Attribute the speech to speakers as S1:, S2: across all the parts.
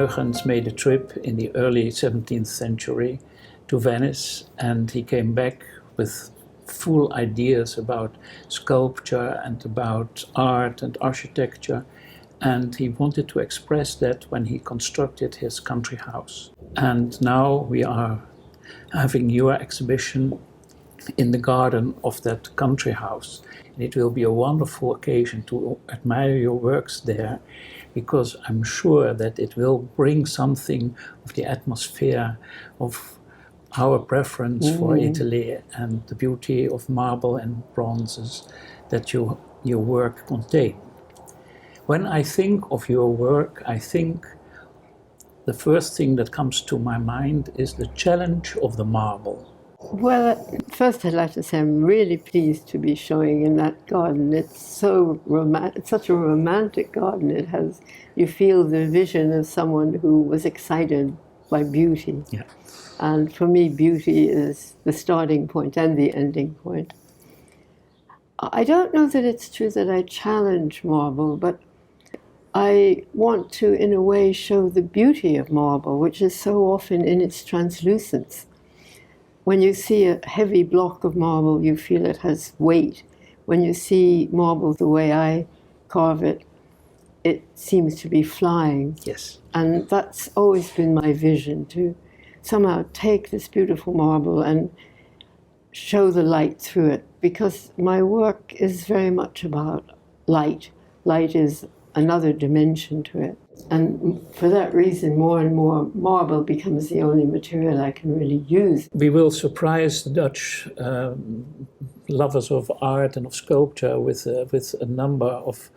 S1: Huygens made a trip in the early 17th century to Venice, and he came back with full ideas about sculpture and about art and architecture, and he wanted to express that when he constructed his country house. And now we are having your exhibition in the garden of that country house. And it will be a wonderful occasion to admire your works there, because I'm sure that it will bring something of the atmosphere of our preference for Italy and the beauty of marble and bronzes that your work contain. When I think of your work, I think the first thing that comes to my mind is the challenge of the marble.
S2: Well, first I'd like to say I'm really pleased to be showing in that garden. It's so it's such a romantic garden. It has, you feel the vision of someone who was excited by beauty.
S1: Yeah.
S2: And for me, beauty is the starting point and the ending point. I don't know that it's true that I challenge marble, but I want to, in a way, show the beauty of marble, which is so often in its translucence. When you see a heavy block of marble, you feel it has weight. When you see marble the way I carve it, it seems to be flying.
S1: Yes.
S2: And that's always been my vision, to somehow take this beautiful marble and show the light through it, because my work is very much about light. Light is another dimension to it. And for that reason, more and more marble becomes the only material I can really use.
S1: We will surprise the Dutch lovers of art and of sculpture with a number of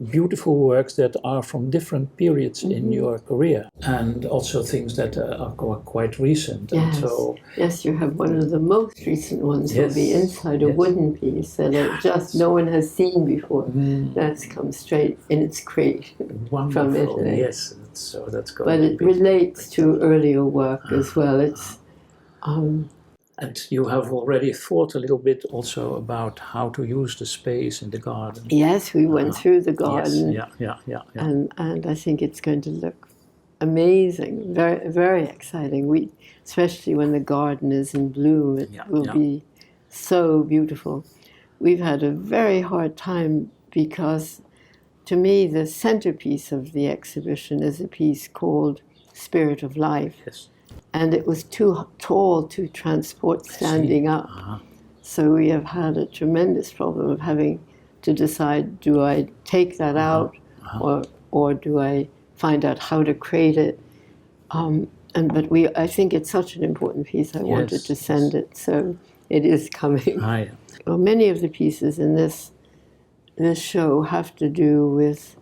S1: beautiful works that are from different periods in your career, and also things that are quite recent.
S2: Yes.
S1: And so,
S2: yes, you have one of the most recent ones.
S1: Yes.
S2: Will be inside a wooden piece that just no one has seen before. That's come straight in its crate from Italy.
S1: Yes, so that's going
S2: but
S1: to
S2: it
S1: be
S2: relates to earlier work as well. It's
S1: and you have already thought a little bit also about how to use the space in the garden.
S2: Yes, we went through the garden.
S1: Yes. Yeah.
S2: And I think it's going to look amazing, very, very exciting. Especially when the garden is in bloom, it will be so beautiful. We've had a very hard time because, to me, the centerpiece of the exhibition is a piece called Spirit of Life.
S1: Yes.
S2: And it was too tall to transport standing up. So we have had a tremendous problem of having to decide, do I take that out or do I find out how to create it? But I think it's such an important piece, I wanted to send it, so it is coming. Well, many of the pieces in this show have to do with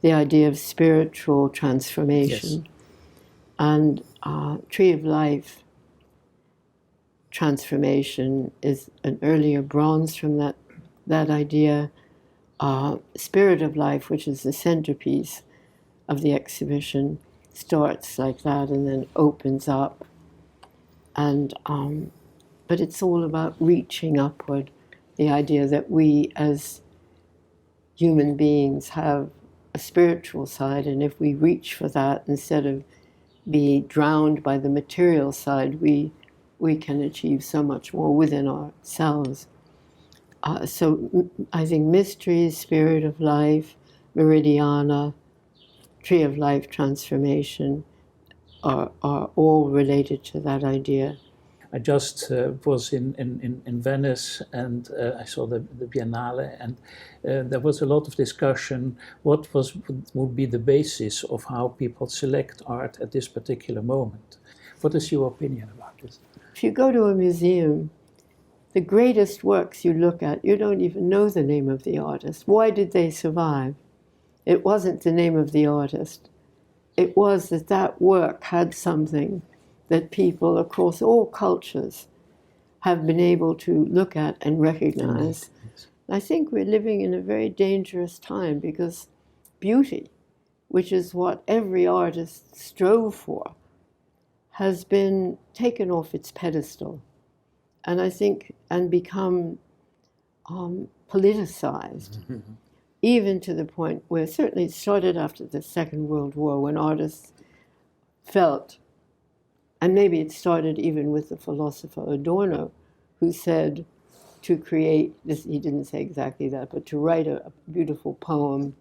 S2: the idea of spiritual transformation.
S1: Yes.
S2: And Tree of Life transformation is an earlier bronze from that idea. Spirit of Life, which is the centerpiece of the exhibition, starts like that and then opens up. And but it's all about reaching upward, the idea that we as human beings have a spiritual side, and if we reach for that instead of be drowned by the material side, we can achieve so much more within ourselves. So I think Mysteries, Spirit of Life, Meridiana, Tree of Life transformation are all related to that idea.
S1: I just was in Venice, and I saw the Biennale, and there was a lot of discussion what would be the basis of how people select art at this particular moment. What is your opinion about this?
S2: If you go to a museum, the greatest works you look at, you don't even know the name of the artist. Why did they survive? It wasn't the name of the artist. It was that work had something that people across all cultures have been able to look at and recognize.
S1: Yes.
S2: I think we're living in a very dangerous time because beauty, which is what every artist strove for, has been taken off its pedestal, and I think, and become politicized, even to the point where certainly it started after the Second World War, when artists felt, and maybe it started even with the philosopher Adorno, who said to create, this, he didn't say exactly that, but to write a beautiful poem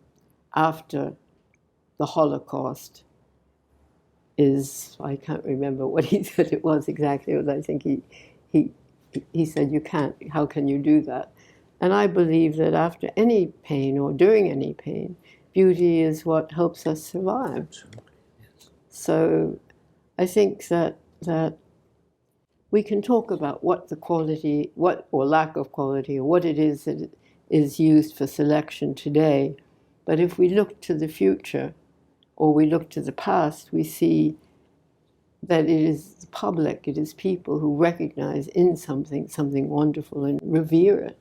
S2: after the Holocaust is, I can't remember what he said it was exactly, but I think he said, you can't, how can you do that? And I believe that after any pain or during any pain, beauty is what helps us survive.
S1: Absolutely, yes.
S2: So I think that we can talk about what the quality, what or lack of quality, or what it is that is used for selection today. But if we look to the future, or we look to the past, we see that it is the public, it is people who recognize in something wonderful and revere it.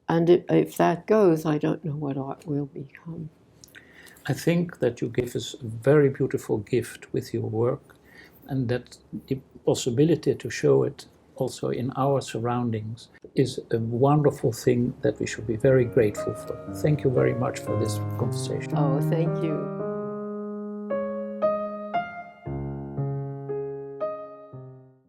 S2: And if that goes, I don't know what art will become.
S1: I think that you give us a very beautiful gift with your work, and that the possibility to show it also in our surroundings is a wonderful thing that we should be very grateful for. Thank you very much for this conversation.
S2: Oh, thank you.